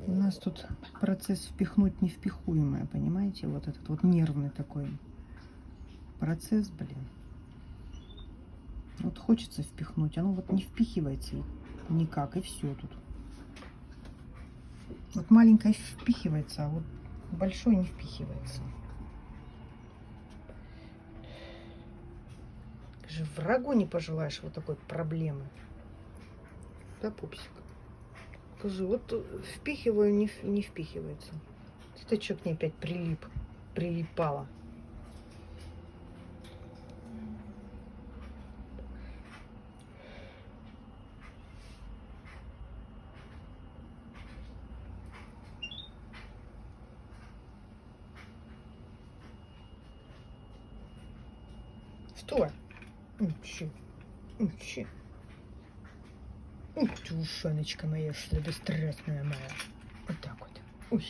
У нас тут процесс впихнуть невпихуемое, понимаете? Вот этот вот нервный такой процесс, блин. Вот хочется впихнуть, оно вот не впихивается никак, и все тут. Вот маленькое впихивается, а вот большой не впихивается. Даже врагу не пожелаешь вот такой проблемы. Да, пупсик? Скажи, вот впихиваю, не впихивается. Это что к ней опять прилипало? Что? Учи. Ух ты, ушаночка моя, бесстрастная моя. Вот так вот. Ой.